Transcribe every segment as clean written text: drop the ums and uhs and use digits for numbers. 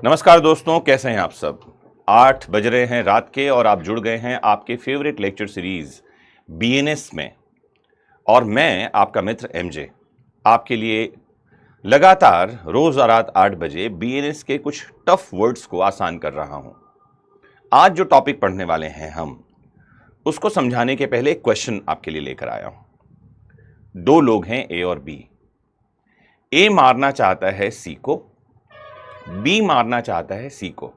नमस्कार दोस्तों, कैसे हैं आप सब। 8 बज रहे हैं रात के और आप जुड़ गए हैं आपके फेवरेट लेक्चर सीरीज बीएनएस में। और मैं आपका मित्र एमजे आपके लिए लगातार रोज रात 8 बजे बीएनएस के कुछ टफ वर्ड्स को आसान कर रहा हूं। आज जो टॉपिक पढ़ने वाले हैं हम उसको समझाने के पहले एक क्वेश्चन आपके लिए लेकर आया हूं। दो लोग हैं ए और बी। ए मारना चाहता है सी को, बी मारना चाहता है सी को।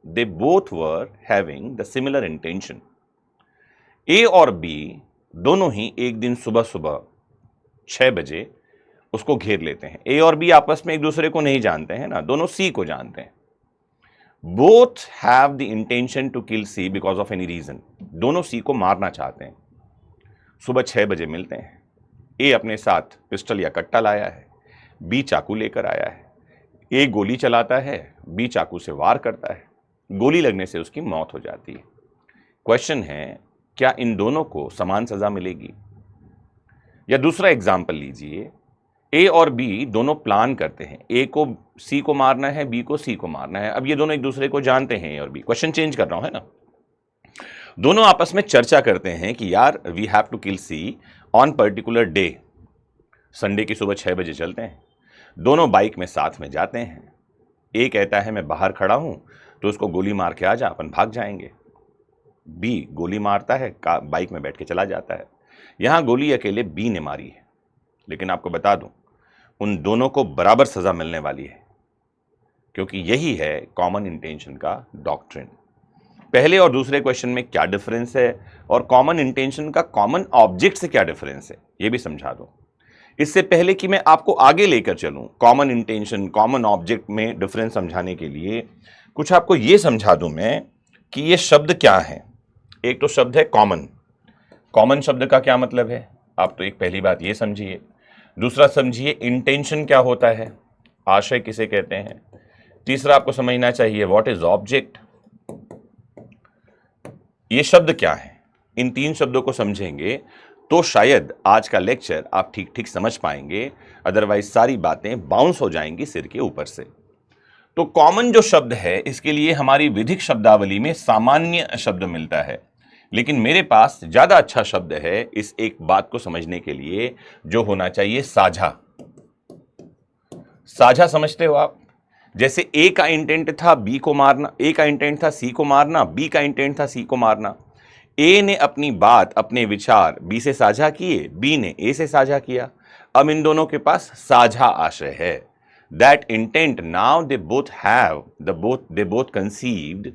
They both were having the similar intention. A और बी दोनों ही एक दिन सुबह सुबह 6 बजे उसको घेर लेते हैं। ए और बी आपस में एक दूसरे को नहीं जानते हैं ना, दोनों सी को जानते हैं। Both have the intention to kill C because of any reason. दोनों सी को मारना चाहते हैं। सुबह 6 बजे मिलते हैं। ए अपने साथ पिस्टल या कट्टा लाया है, बी चाकू लेकर आया है। ए गोली चलाता है, बी चाकू से वार करता है। गोली लगने से उसकी मौत हो जाती है। क्वेश्चन है, क्या इन दोनों को समान सजा मिलेगी? या दूसरा एग्जाम्पल लीजिए, ए और बी दोनों प्लान करते हैं। ए को सी को मारना है, बी को सी को मारना है। अब ये दोनों एक दूसरे को जानते हैं, ए और बी। क्वेश्चन चेंज कर रहा हूं, है ना। दोनों आपस में चर्चा करते हैं कि यार we have to kill C on particular day. Sunday की सुबह 6 बजे चलते हैं। दोनों बाइक में साथ में जाते हैं। ए कहता है मैं बाहर खड़ा हूं तो उसको गोली मार के आ जा, अपन भाग जाएंगे। बी गोली मारता है, बाइक में बैठ के चला जाता है। यहां गोली अकेले बी ने मारी है, लेकिन आपको बता दूं उन दोनों को बराबर सजा मिलने वाली है, क्योंकि यही है कॉमन इंटेंशन का डॉक्ट्रिन। पहले और दूसरे क्वेश्चन में क्या डिफरेंस है और कॉमन इंटेंशन का कॉमन ऑब्जेक्ट से क्या डिफरेंस है, यह भी समझा दूं। इससे पहले कि मैं आपको आगे लेकर चलूं कॉमन इंटेंशन कॉमन ऑब्जेक्ट में डिफरेंस समझाने के लिए, कुछ आपको यह समझा दूं मैं कि ये शब्द क्या है। एक तो शब्द है कॉमन। कॉमन शब्द का क्या मतलब है, आप तो एक पहली बात ये समझिए। दूसरा समझिए इंटेंशन क्या होता है, आशय किसे कहते हैं। तीसरा आपको समझना चाहिए व्हाट इज ऑब्जेक्ट। ये शब्द क्या है। इन 3 शब्दों को समझेंगे तो शायद आज का लेक्चर आप ठीक ठीक समझ पाएंगे, अदरवाइज सारी बातें बाउंस हो जाएंगी सिर के ऊपर से। तो कॉमन जो शब्द है, इसके लिए हमारी विधिक शब्दावली में सामान्य शब्द मिलता है, लेकिन मेरे पास ज्यादा अच्छा शब्द है इस एक बात को समझने के लिए, जो होना चाहिए साझा। साझा समझते हो आप। जैसे ए का इंटेंट था बी को मारना, ए का इंटेंट था सी को मारना, बी का इंटेंट था सी को मारना। ए ने अपनी बात, अपने विचार बी से साझा किए, बी ने ए से साझा किया। अब इन दोनों के पास साझा आशय है। That intent now they both have, they both conceived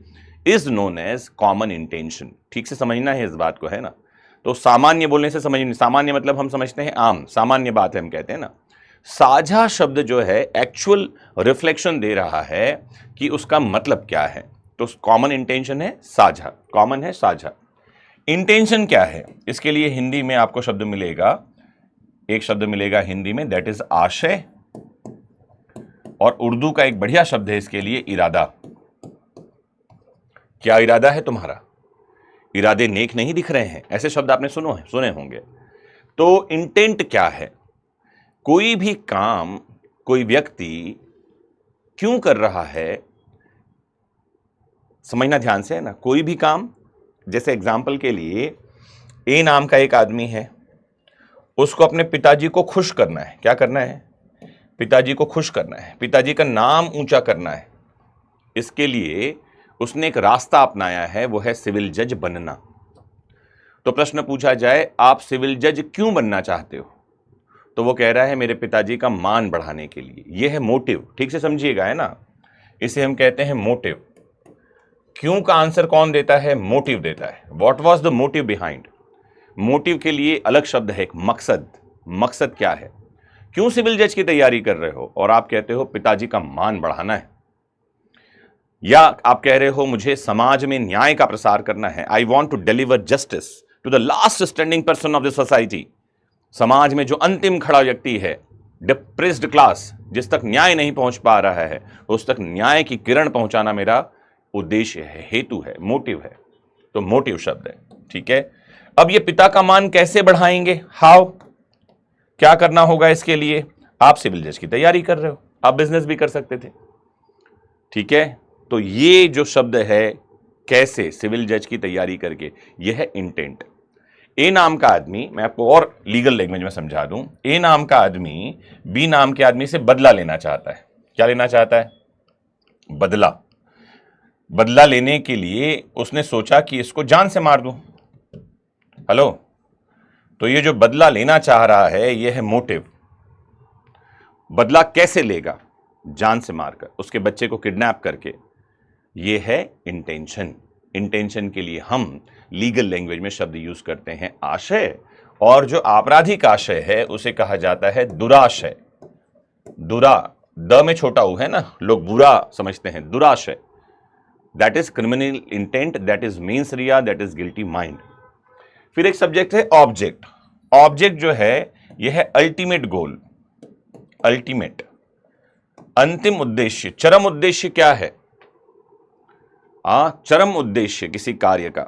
is known as common intention. ठीक से समझना है इस बात को, है ना। तो सामान्य बोलने से समझ, सामान्य मतलब हम समझते हैं आम, सामान्य बात है हम कहते हैं ना। साझा शब्द जो है एक्चुअल रिफ्लेक्शन दे रहा है कि उसका मतलब क्या है। तो कॉमन इंटेंशन है साझा, कॉमन है साझा। इंटेंशन क्या है, इसके लिए हिंदी में आपको शब्द मिलेगा, एक शब्द मिलेगा हिंदी में, दैट इज आशय। और उर्दू का एक बढ़िया शब्द है इसके लिए, इरादा। क्या इरादा है तुम्हारा, इरादे नेक नहीं दिख रहे हैं, ऐसे शब्द आपने सुने होंगे। तो इंटेंट क्या है, कोई भी काम कोई व्यक्ति क्यों कर रहा है, समझना ध्यान से, है ना। कोई भी काम, जैसे एग्जाम्पल के लिए ए नाम का एक आदमी है, उसको अपने पिताजी को खुश करना है। क्या करना है, पिताजी को खुश करना है, पिताजी का नाम ऊंचा करना है। इसके लिए उसने एक रास्ता अपनाया है, वो है सिविल जज बनना। तो प्रश्न पूछा जाए आप सिविल जज क्यों बनना चाहते हो, तो वो कह रहा है मेरे पिताजी का मान बढ़ाने के लिए। यह है मोटिव, ठीक से समझिएगा, है ना। इसे हम कहते हैं मोटिव। क्यों का आंसर कौन देता है, मोटिव देता है। What was the motive behind. Motive के लिए अलग शब्द है, एक मकसद। मकसद क्या है, क्यों सिविल जज की तैयारी कर रहे हो, और आप कहते हो पिताजी का मान बढ़ाना है। या आप कह रहे हो मुझे समाज में न्याय का प्रसार करना है, I want to deliver justice to the last standing person of the society. समाज में जो अंतिम खड़ा व्यक्ति है, डिप्रेस्ड क्लास, जिस तक न्याय नहीं पहुंच पा रहा है, उस तक न्याय की किरण पहुंचाना मेरा उद्देश्य है, हेतु है, मोटिव है। तो मोटिव शब्द है, ठीक है। अब ये पिता का मान कैसे बढ़ाएंगे, हाउ, क्या करना होगा इसके लिए। आप सिविल जज की तैयारी कर रहे हो, आप बिजनेस भी कर सकते थे। ठीक है, तो ये जो शब्द है कैसे सिविल जज की तैयारी करके, यह है इंटेंट। ए नाम का आदमी, मैं आपको और लीगल लैंग्वेज में समझा दूं, ए नाम का आदमी बी नाम के आदमी से बदला लेना चाहता है। क्या लेना चाहता है? बदला। बदला लेने के लिए उसने सोचा कि इसको जान से मार दूं। हेलो, तो ये जो बदला लेना चाह रहा है यह है मोटिव। बदला कैसे लेगा? जान से मारकर, उसके बच्चे को किडनैप करके। यह है इंटेंशन। इंटेंशन के लिए हम लीगल लैंग्वेज में शब्द यूज करते हैं आशय, और जो आपराधिक आशय है उसे कहा जाता है दुराशय। दुरा, द में छोटा ऊ है ना, लोग बुरा समझते हैं। दुराशय, that is criminal intent, that is mens rea, that is guilty mind. फिर एक सब्जेक्ट है ऑब्जेक्ट। ऑब्जेक्ट जो है यह है अल्टीमेट गोल, अल्टीमेट, अंतिम उद्देश्य। चरम उद्देश्य क्या है? चरम उद्देश्य किसी कार्य का।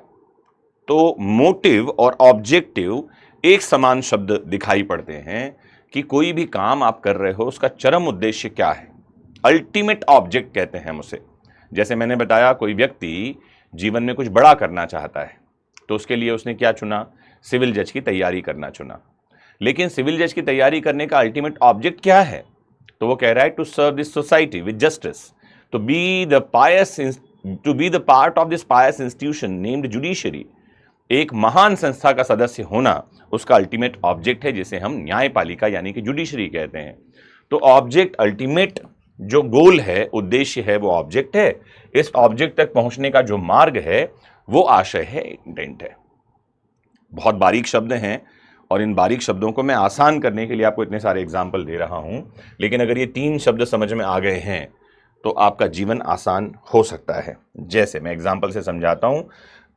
तो मोटिव और ऑब्जेक्टिव एक समान शब्द दिखाई पड़ते हैं कि कोई भी काम आप कर रहे हो उसका चरम उद्देश्य क्या है। अल्टीमेट ऑब्जेक्ट कहते हैं हम उसे। जैसे मैंने बताया, कोई व्यक्ति जीवन में कुछ बड़ा करना चाहता है तो उसके लिए उसने क्या चुना? सिविल जज की तैयारी करना चुना। लेकिन सिविल जज की तैयारी करने का अल्टीमेट ऑब्जेक्ट क्या है? तो वो कह रहा है to serve this society with justice, to be the part of this pious institution named judiciary. एक महान संस्था का सदस्य होना उसका अल्टीमेट ऑब्जेक्ट है, जिसे हम न्यायपालिका यानी कि जुडिशरी कहते हैं। तो ऑब्जेक्ट, अल्टीमेट जो गोल है, उद्देश्य है, वो ऑब्जेक्ट है। इस ऑब्जेक्ट तक पहुंचने का जो मार्ग है वो आशय है, इंटेंट है। बहुत बारीक शब्द हैं और इन बारीक शब्दों को मैं आसान करने के लिए आपको इतने सारे एग्जाम्पल दे रहा हूं, लेकिन अगर ये 3 शब्द समझ में आ गए हैं तो आपका जीवन आसान हो सकता है। जैसे मैं एग्जाम्पल से समझाता हूं,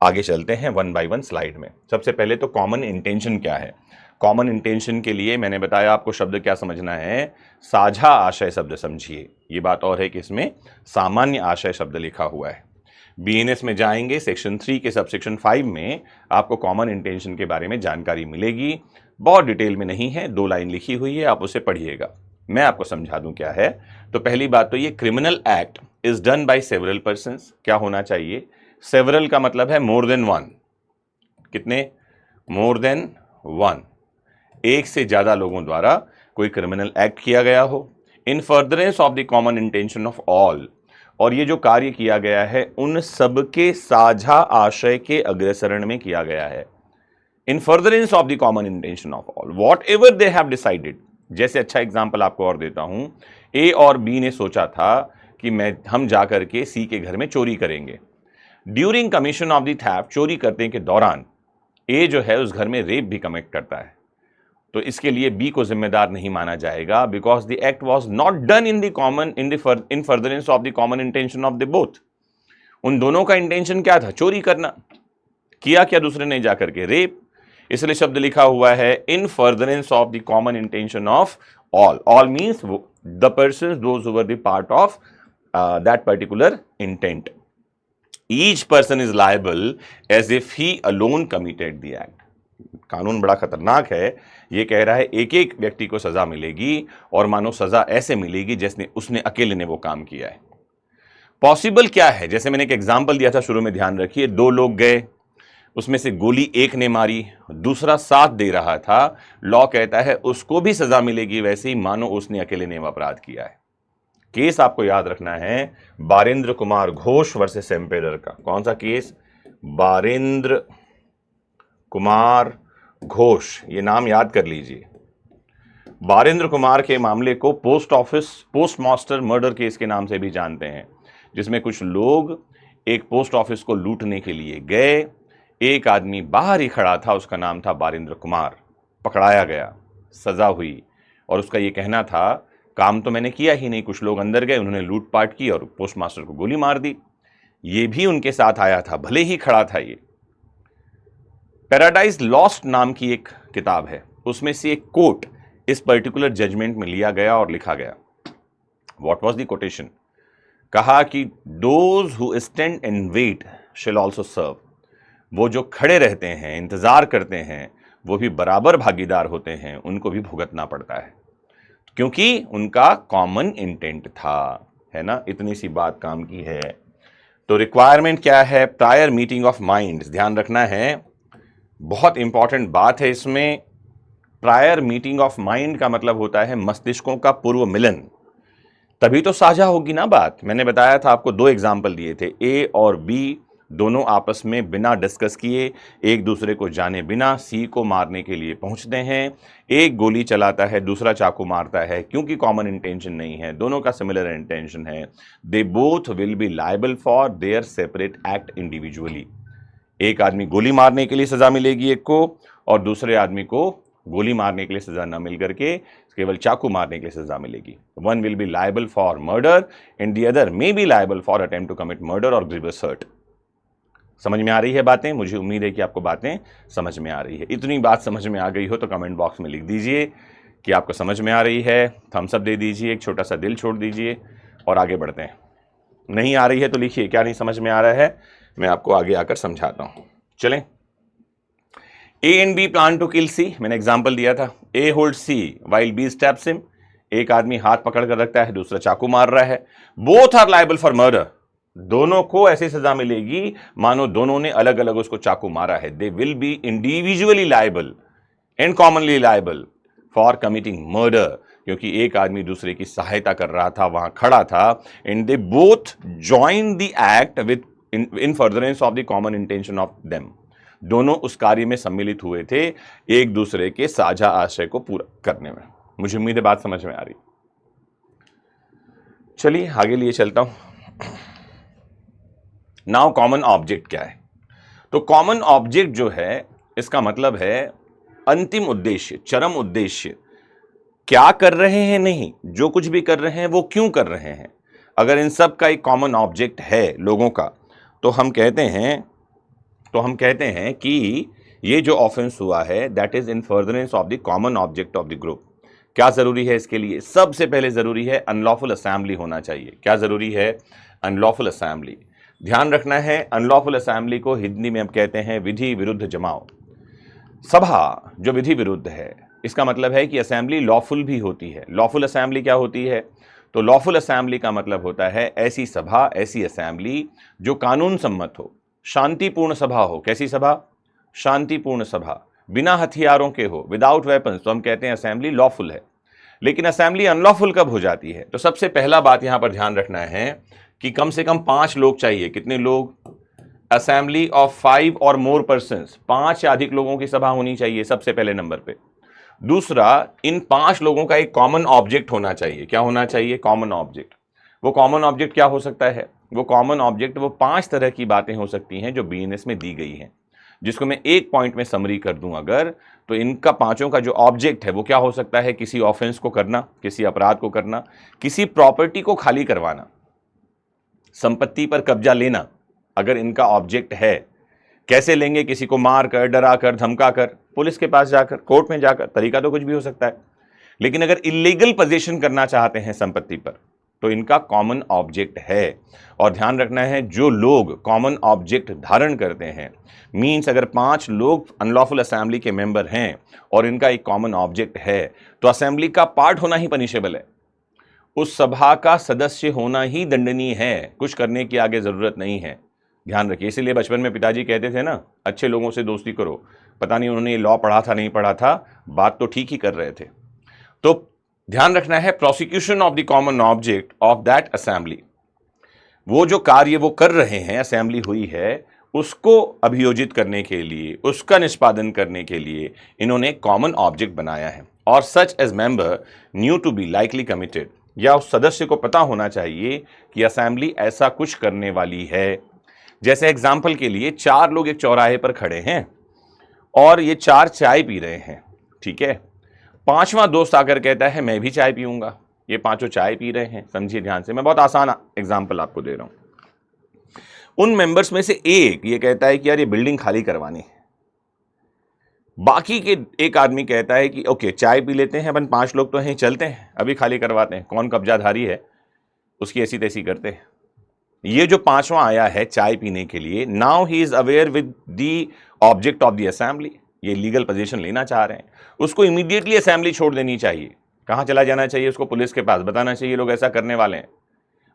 आगे चलते हैं 1 बाय 1 स्लाइड में। सबसे पहले तो कॉमन इंटेंशन क्या है? कॉमन इंटेंशन के लिए मैंने बताया आपको शब्द क्या समझना है, साझा आशय शब्द समझिए। ये बात और है कि इसमें सामान्य आशय शब्द लिखा हुआ है। बीएनएस में जाएंगे, सेक्शन 3 के सब सेक्शन 5 में आपको कॉमन इंटेंशन के बारे में जानकारी मिलेगी। बहुत डिटेल में नहीं है, 2 लाइन लिखी हुई है, आप उसे पढ़िएगा। मैं आपको समझा दूं क्या है। तो पहली बात तो ये criminal act is done by several persons. क्या होना चाहिए? सेवरल का मतलब है मोर देन वन। कितने? मोर देन वन, एक से ज्यादा लोगों द्वारा कोई क्रिमिनल एक्ट किया गया हो। इन furtherance of the common intention of all, और ये जो कार्य किया गया है उन सबके साझा आशय के अग्रसरण में किया गया है। In furtherance of the common intention of all what ever they have decided. जैसे अच्छा एग्जाम्पल आपको और देता हूं, ए और बी ने सोचा था कि हम जाकर के सी के घर में चोरी करेंगे। During commission of the theft, चोरी करने के दौरान ए जो है उस घर में रेप भी कमिट करता है, तो इसके लिए बी को जिम्मेदार नहीं माना जाएगा, because the act was not done in furtherance of the common intention of the both. उन दोनों का इंटेंशन क्या था? चोरी करना। किया क्या दूसरे ने? जाकर के रेप। इसलिए शब्द लिखा हुआ है in furtherance of the common intention of all. All means the persons those who were the part of that particular intent. Each person is liable as if he alone committed the act. कानून बड़ा खतरनाक है। यह कह रहा है एक एक व्यक्ति को सजा मिलेगी, और मानो सजा ऐसे मिलेगी जैसे उसने अकेले ने वो काम किया है। पॉसिबल क्या है? जैसे मैंने एक एग्जाम्पल दिया था शुरू में, ध्यान रखिए। 2 लोग गए, उसमें से गोली एक ने मारी, दूसरा साथ दे रहा था। लॉ कहता है उसको भी सजा मिलेगी वैसे ही, मानो उसने अकेले ने अपराध किया है। केस आपको याद रखना है, बारेंद्र कुमार घोष वर्सेस एम्पेरर का। कौन सा केस? बारेंद्र कुमार घोष, ये नाम याद कर लीजिए। बारेंद्र कुमार के मामले को पोस्टमास्टर मर्डर केस के नाम से भी जानते हैं, जिसमें कुछ लोग एक पोस्ट ऑफिस को लूटने के लिए गए। एक आदमी बाहर ही खड़ा था, उसका नाम था बारेंद्र कुमार। पकड़ाया गया, सजा हुई, और उसका यह कहना था काम तो मैंने किया ही नहीं। कुछ लोग अंदर गए, उन्होंने लूटपाट की और पोस्टमास्टर को गोली मार दी। ये भी उनके साथ आया था, भले ही खड़ा था। ये पैराडाइज लॉस्ट नाम की एक किताब है, उसमें से एक कोट इस पर्टिकुलर जजमेंट में लिया गया और लिखा गया। What was the quotation? कहा कि those who stand and wait shall also serve. वो जो खड़े रहते हैं, इंतजार करते हैं, वो भी बराबर भागीदार होते हैं, उनको भी भुगतना पड़ता है, क्योंकि उनका कॉमन इंटेंट था। है ना, इतनी सी बात काम की है। तो रिक्वायरमेंट क्या है? प्रायर मीटिंग ऑफ माइंड्स, ध्यान रखना है, बहुत इंपॉर्टेंट बात है इसमें। प्रायर मीटिंग ऑफ माइंड का मतलब होता है मस्तिष्कों का पूर्व मिलन, तभी तो साझा होगी ना बात। मैंने बताया था आपको, 2 एग्जाम्पल दिए थे, ए और बी दोनों आपस में बिना डिस्कस किए, एक दूसरे को जाने बिना सी को मारने के लिए पहुंचते हैं। एक गोली चलाता है, दूसरा चाकू मारता है, क्योंकि कॉमन इंटेंशन नहीं है, दोनों का सिमिलर इंटेंशन है। They both will be liable for their separate act individually. एक आदमी गोली मारने के लिए सजा मिलेगी एक को, और दूसरे आदमी को गोली मारने के लिए सजा न मिल करके केवल चाकू मारने के लिए सजा मिलेगी। One will be liable for murder and the other may be liable for attempt to commit murder और ग्रीवियस हर्ट। समझ में आ रही है बातें? मुझे उम्मीद है कि आपको बातें समझ में आ रही है। इतनी बात समझ में आ गई हो तो कमेंट बॉक्स में लिख दीजिए कि आपको समझ में आ रही है, थम्स अप दे दीजिए, एक छोटा सा दिल छोड़ दीजिए और आगे बढ़ते हैं। नहीं आ रही है तो लिखिए क्या नहीं समझ में आ रहा है, मैं आपको आगे आकर समझाता हूं। चलें। A and B plan to kill C, मैंने एग्जांपल दिया था। A hold C while B stabs him, एक आदमी हाथ पकड़ कर रखता है, दूसरा चाकू मार रहा है। Both are liable for murder, दोनों को ऐसी सजा मिलेगी मानो दोनों ने अलग अलग उसको चाकू मारा है। They will be individually liable and commonly liable for committing murder, क्योंकि एक आदमी दूसरे की सहायता कर रहा था, वहां खड़ा था। And they both join the act with in furtherance of the common intention of them, दोनों उस कार्य में सम्मिलित हुए थे एक दूसरे के साझा आशय को पूरा करने में। मुझे उम्मीद है बात समझ में आ रही। चलिए आगे लिए चलता हूं। नाउ कॉमन ऑब्जेक्ट क्या है? तो कॉमन ऑब्जेक्ट जो है, इसका मतलब है अंतिम उद्देश्य, चरम उद्देश्य। क्या कर रहे हैं नहीं, जो कुछ भी कर रहे हैं वो क्यों कर रहे हैं। अगर इन सब का एक कॉमन ऑब्जेक्ट है लोगों का, तो हम कहते हैं कि ये जो ऑफेंस हुआ है that is in furtherance of the common object of the group. क्या जरूरी है इसके लिए? सबसे पहले जरूरी है अनलॉफुल असेंबली होना चाहिए। क्या जरूरी है? Unlawful assembly. ध्यान रखना है, अनलॉफुल असेंबली को हिंदी में हम कहते हैं विधि विरुद्ध जमाव। सभा जो विधि विरुद्ध है, इसका मतलब है कि असेंबली लॉफुल भी होती है। लॉफुल असेंबली क्या होती है? तो लॉफुल असेंबली का मतलब होता है ऐसी सभा, ऐसी असेंबली जो कानून सम्मत हो, शांतिपूर्ण सभा हो। कैसी सभा? शांतिपूर्ण सभा, बिना हथियारों के हो, विदाउट वेपन्स, तो हम कहते हैं असेंबली लॉफुल है। लेकिन असेंबली अनलॉफुल कब हो जाती है? तो सबसे पहला बात यहां पर ध्यान रखना है कि कम से कम 5 लोग चाहिए। कितने लोग? असेंबली ऑफ 5 और मोर पर्सन्स, 5 या अधिक लोगों की सभा होनी चाहिए सबसे पहले नंबर पे। दूसरा, इन 5 लोगों का एक कॉमन ऑब्जेक्ट होना चाहिए। क्या होना चाहिए? Common object. वो कॉमन ऑब्जेक्ट क्या हो सकता है? वो कॉमन ऑब्जेक्ट वो 5 तरह की बातें हो सकती हैं जो बीएनएस में दी गई हैं, जिसको मैं एक पॉइंट में समरी कर दूं अगर, तो इनका 5 का जो ऑब्जेक्ट है वो क्या हो सकता है? किसी ऑफेंस को करना, किसी अपराध को करना, किसी प्रॉपर्टी को खाली करवाना, संपत्ति पर कब्जा लेना, अगर इनका ऑब्जेक्ट है। कैसे लेंगे? किसी को मार कर, डरा कर, धमका कर, पुलिस के पास जाकर, कोर्ट में जाकर, तरीका तो कुछ भी हो सकता है। लेकिन अगर इलीगल पोजीशन करना चाहते हैं संपत्ति पर, तो इनका कॉमन ऑब्जेक्ट है। और ध्यान रखना है, जो लोग कॉमन ऑब्जेक्ट धारण करते हैं, मींस अगर 5 लोग अनलॉफुल असेंबली के मेंबर हैं और इनका एक कॉमन ऑब्जेक्ट है, तो असेंबली का पार्ट होना ही पनिशेबल है। उस सभा का सदस्य होना ही दंडनीय है, कुछ करने की आगे जरूरत नहीं है। ध्यान रखिए, इसीलिए बचपन में पिताजी कहते थे ना, अच्छे लोगों से दोस्ती करो। पता नहीं उन्होंने ये लॉ पढ़ा था नहीं पढ़ा था, बात तो ठीक ही कर रहे थे। तो ध्यान रखना है, prosecution of the common object of that assembly, वो जो कार्य वो कर रहे हैं, असेंबली हुई है, उसको अभियोजित करने के लिए, उसका निष्पादन करने के लिए इन्होंने कॉमन ऑब्जेक्ट बनाया है। और such as member knew to be likely committed, या उस सदस्य को पता होना चाहिए कि असेंबली ऐसा कुछ करने वाली है। जैसे एग्जाम्पल के लिए, 4 लोग एक चौराहे पर खड़े हैं और ये 4 चाय पी रहे हैं, ठीक है। 5वां दोस्त आकर कहता है मैं भी चाय पीऊंगा। ये 5 चाय पी रहे हैं, समझिए ध्यान से, मैं बहुत आसान एग्जाम्पल आपको दे रहा हूं। उन मेंबर्स में से एक ये कहता है कि यार ये बिल्डिंग खाली करवानी है। बाकी के एक आदमी कहता है कि ओके चाय पी लेते हैं अपन, 5 लोग तो हैं, चलते हैं अभी खाली करवाते हैं, कौन कब्जाधारी है उसकी ऐसी तैसी करते हैं। ये जो 5वां आया है चाय पीने के लिए, now he is aware with the object of the assembly, ये लीगल पोजीशन लेना चाह रहे हैं, उसको इमीडिएटली असेंबली छोड़ देनी चाहिए। कहां चला जाना चाहिए? उसको पुलिस के पास बताना चाहिए लोग ऐसा करने वाले हैं।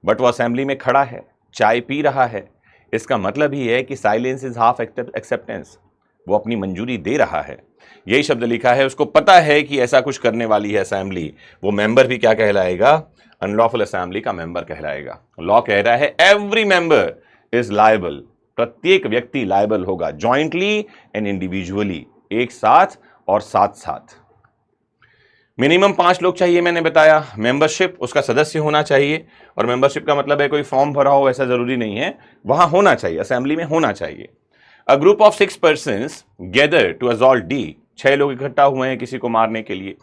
बट वो असेंबली में खड़ा है, चाय पी रहा है। इसका मतलब ही है कि साइलेंस इज हाफ एक्सेप्टेंस, वो अपनी मंजूरी दे रहा है। यही शब्द लिखा है, उसको पता है कि ऐसा कुछ करने वाली है असेंबली, वो मेंबर भी क्या कहलाएगा, अनलॉफुल असेंबली का मेंबर कहलाएगा। लॉ कह रहा है एवरी मेंबर इज लायबल, प्रत्येक व्यक्ति लायबल होगा, जॉइंटली एंड इंडिविजुअली, एक साथ और साथ साथ। मिनिमम 5 लोग चाहिए, मैंने बताया। मेंबरशिप उसका सदस्य होना चाहिए, और मेंबरशिप का मतलब है कोई फॉर्म भरा हो ऐसा जरूरी नहीं है, वहां होना चाहिए, असेंबली में होना चाहिए। A group of 6 persons gather to assault D, 6 लोग इकट्ठा हुए हैं किसी को मारने के लिए।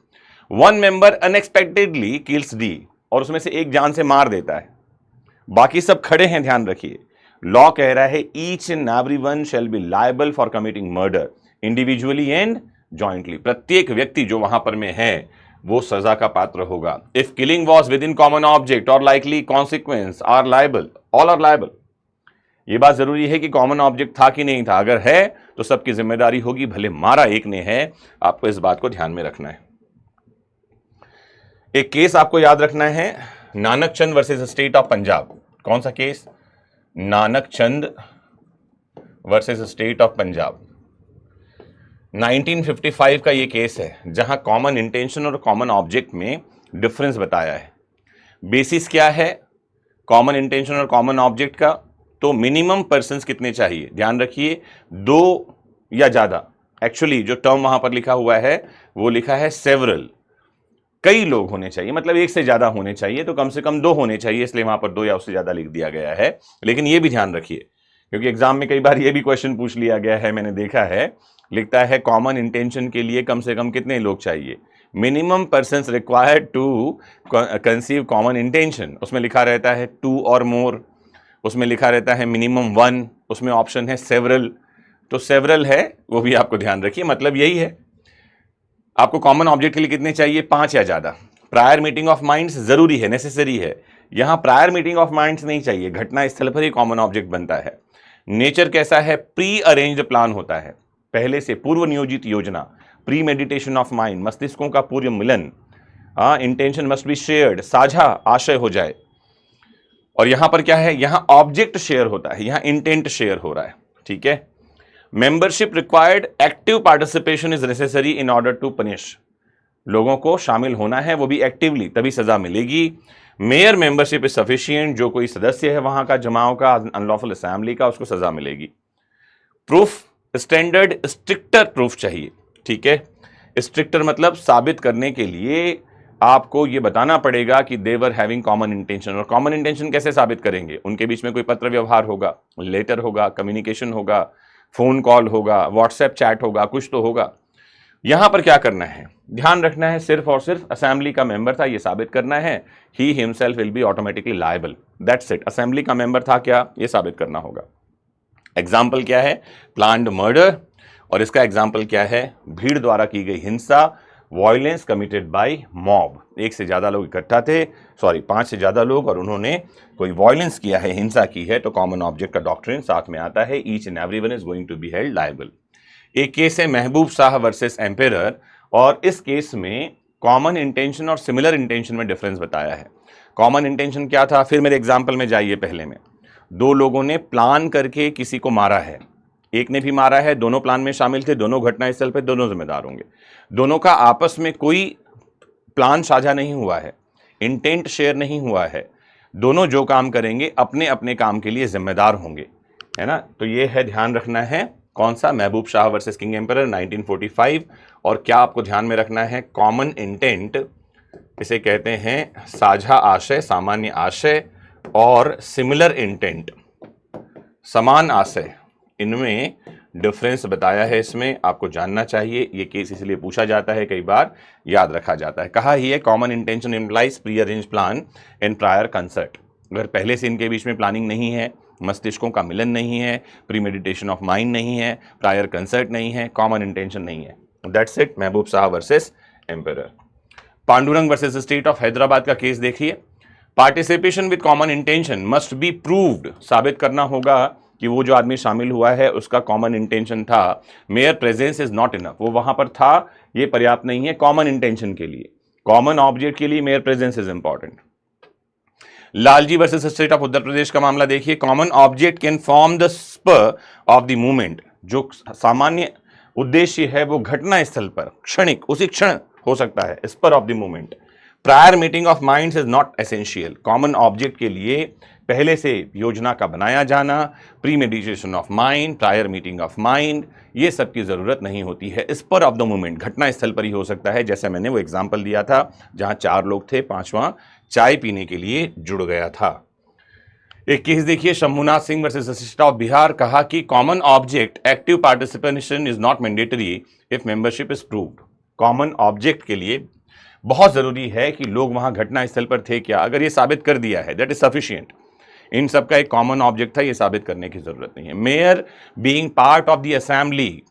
1 member अनएक्सपेक्टेडली किल्स डी, और उसमें से एक जान से मार देता है, बाकी सब खड़े हैं, ध्यान रखिए। लॉ कह रहा है each and every one shall be liable for committing murder individually and jointly, प्रत्येक व्यक्ति जो वहां पर में है वो सजा का पात्र होगा। If killing was within common object और likely consequence are liable, all are liable. ये बात जरूरी है कि कॉमन ऑब्जेक्ट था कि नहीं था, अगर है तो सबकी जिम्मेदारी होगी, भले मारा एक ने है, आपको इस बात को ध्यान में रखना है। एक केस आपको याद रखना है, Nanak Chand versus state of Punjab. कौन सा case? Nanak Chand versus state of Punjab. 1955 का ये केस है, जहां कॉमन इंटेंशन और कॉमन ऑब्जेक्ट में डिफरेंस बताया है। बेसिस क्या है कॉमन इंटेंशन और कॉमन ऑब्जेक्ट का? तो मिनिमम पर्सन्स कितने चाहिए, ध्यान रखिए, 2 या ज्यादा। एक्चुअली जो टर्म वहां पर लिखा हुआ है वो लिखा है सेवरल, कई लोग होने चाहिए, मतलब एक से ज्यादा होने चाहिए, तो कम से कम 2 होने चाहिए, इसलिए वहां पर 2 या उससे ज्यादा लिख दिया गया है। लेकिन ये भी ध्यान रखिए, क्योंकि एग्जाम में कई बार ये भी क्वेश्चन पूछ लिया गया है, मैंने देखा है, लिखता है कॉमन इंटेंशन के लिए कम से कम कितने लोग चाहिए, minimum persons required to conceive common intention, उसमें लिखा रहता है 2 और मोर, उसमें लिखा रहता है मिनिमम 1, उसमें ऑप्शन है सेवरल, तो सेवरल है, वो भी आपको ध्यान रखिए। मतलब यही है, आपको कॉमन ऑब्जेक्ट के लिए कितने चाहिए, 5 या ज्यादा। प्रायर मीटिंग ऑफ माइंड्स जरूरी है, नेसेसरी है। यहां प्रायर मीटिंग ऑफ माइंड्स नहीं चाहिए, घटना स्थल पर ही कॉमन ऑब्जेक्ट बनता है। नेचर कैसा है, प्री अरेंज्ड प्लान होता है, पहले से पूर्व नियोजित योजना, प्री मेडिटेशन ऑफ माइंड, मस्तिष्कों का पूर्व मिलन। इंटेंशन मस्ट बी शेयर्ड, साझा आशय हो जाए। और यहां पर क्या है, यहां ऑब्जेक्ट शेयर होता है, यहां इंटेंट शेयर हो रहा है, ठीक है। Membership required, active participation is necessary in order to punish, लोगों को शामिल होना है, वो भी एक्टिवली, तभी सजा मिलेगी। मेयर मेंबरशिप इज सफिशिएंट, जो कोई सदस्य है वहां का जमाव का, अनलॉफुल असेंबली का, उसको सजा मिलेगी। प्रूफ स्टैंडर्ड, स्ट्रिक्टर प्रूफ चाहिए, ठीक है। स्ट्रिक्टर मतलब साबित करने के लिए आपको यह बताना पड़ेगा कि दे वर हैविंग कॉमन इंटेंशन। और कॉमन इंटेंशन कैसे साबित करेंगे, उनके बीच में कोई पत्र व्यवहार होगा, लेटर होगा, कम्युनिकेशन होगा, फोन कॉल होगा, व्हाट्सएप चैट होगा, कुछ तो होगा। यहां पर क्या करना है, ध्यान रखना है, सिर्फ और सिर्फ असेंबली का मेंबर था, यह साबित करना है, he himself will be automatically liable, that's it. Assembly का मेंबर था क्या, यह साबित करना होगा। एग्जाम्पल क्या है, प्लान्ड मर्डर, और इसका एग्जाम्पल क्या है, भीड़ द्वारा की गई हिंसा, वायलेंस कमिटेड बाय मॉब, एक से ज्यादा लोग इकट्ठा थे, 5 से ज्यादा लोग, और उन्होंने कोई वायलेंस किया है, हिंसा की है, तो कॉमन ऑब्जेक्ट का डॉक्ट्रिन साथ में आता है, each and everyone is going to be held liable. एक केस है महबूब शाह वर्सेस एम्पेरर, और इस केस में कॉमन इंटेंशन और सिमिलर इंटेंशन में डिफरेंस बताया है। कॉमन इंटेंशन क्या था, फिर मेरे एग्जाम्पल में जाइए, पहले में 2 लोगों ने प्लान करके किसी को मारा है, एक ने भी मारा है, दोनों प्लान में शामिल थे, दोनों घटनास्थल पे दोनों जिम्मेदार होंगे, दोनों का आपस में कोई प्लान साझा नहीं हुआ है, इंटेंट शेयर नहीं हुआ है, दोनों जो काम करेंगे अपने अपने काम के लिए जिम्मेदार होंगे, है ना। तो ये है, ध्यान रखना है, कौन सा, महबूब शाह वर्सेस किंग एम्परर 1945। और क्या आपको ध्यान में रखना है, कॉमन इंटेंट इसे कहते हैं साझा आशय, सामान्य आशय, और सिमिलर इंटेंट समान आशय, इनमें डिफरेंस बताया है, इसमें आपको जानना चाहिए। ये केस इसलिए पूछा जाता है, कई बार याद रखा जाता है। कहा ही है common intention implies pre arrange plan and prior concert, अगर पहले से इनके बीच में प्लानिंग नहीं है, मस्तिष्कों का मिलन नहीं है, प्री मेडिटेशन ऑफ माइंड नहीं है, प्रायर कंसर्ट नहीं है, कॉमन इंटेंशन नहीं है, that's it. Mehboob Shah versus emperor. Pandurang versus state of Hyderabad का केस देखिए, participation with common intention must be proved, साबित करना होगा कि वो जो आदमी शामिल हुआ है उसका कॉमन इंटेंशन था। Mayor presence is not enough, वो वहां पर था, ये पर्याप्त नहीं है कॉमन इंटेंशन के लिए, कॉमन ऑब्जेक्ट के लिए mere presence is important. Lalji versus state of Uttar Pradesh का मामला देखिए। Common object can form the spur of the movement. जो सामान्य उद्देश्य है वो घटना स्थल पर क्षणिक उसी क्षण हो सकता है, spur of the moment. Prior meeting of minds is not essential. Common object के लिए पहले से योजना का बनाया जाना, premeditation of mind, prior meeting of mind, ये सब की जरूरत नहीं होती है। स्पर ऑफ द मोमेंट घटना स्थल पर ही हो सकता है, जैसे मैंने वो एग्जाम्पल दिया था जहां 4 लोग थे, 5वां चाय पीने के लिए जुड़ गया था। एक केस देखिए, Shambhunath Singh versus state of Bihar. कहा कि common object active participation is not mandatory if membership is proved. Common object के लिए बहुत जरूरी है कि लोग वहां घटना स्थल पर थे क्या, अगर ये साबित कर दिया है दैट इज सफिशिएंट। इन सब का एक कॉमन ऑब्जेक्ट था, ये साबित करने की जरूरत नहीं है। Mayor being part of the assembly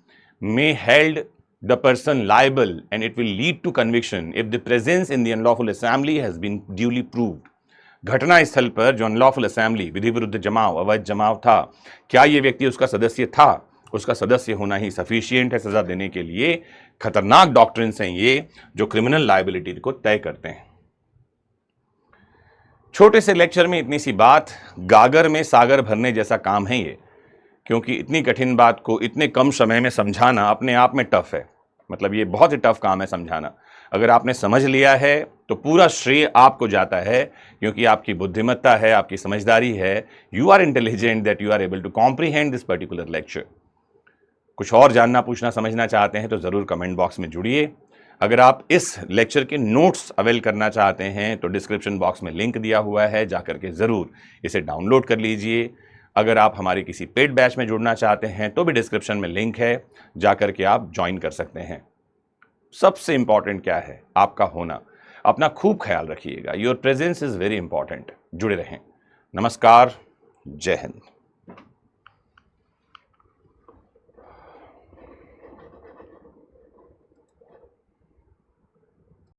may held the person liable and it will lead to conviction if the presence in the unlawful assembly has been duly proved। घटना स्थल पर जो अनलॉफुल असेंबली, विधि विरुद्ध जमाव, अवैध जमाव था, क्या ये व्यक्ति उसका सदस्य था? उसका सदस्य होना ही सफिशिएंट है सजा देने के लिए। खतरनाक डॉक्ट्रिन्स हैं ये जो क्रिमिनल लायबिलिटी को तय करते हैं। छोटे से लेक्चर में इतनी सी बात, गागर में सागर भरने जैसा काम है ये, क्योंकि इतनी कठिन बात को इतने कम समय में समझाना अपने आप में टफ है। मतलब ये बहुत ही टफ काम है समझाना। अगर आपने समझ लिया है तो पूरा श्रेय आपको जाता है, क्योंकि आपकी बुद्धिमत्ता है, आपकी समझदारी है। You are intelligent that you are able to comprehend this particular lecture. कुछ और जानना, पूछना, समझना चाहते हैं तो ज़रूर कमेंट बॉक्स में जुड़िए। अगर आप इस लेक्चर के नोट्स अवेल करना चाहते हैं तो डिस्क्रिप्शन बॉक्स में लिंक दिया हुआ है, जाकर के ज़रूर इसे डाउनलोड कर लीजिए। अगर आप हमारे किसी पेड बैच में जुड़ना चाहते हैं तो भी डिस्क्रिप्शन में लिंक है, जाकर के आप ज्वाइन कर सकते हैं। सबसे इंपॉर्टेंट क्या है? आपका होना। अपना खूब ख्याल रखिएगा। Your presence is very important. जुड़े रहें। नमस्कार, जय हिंद।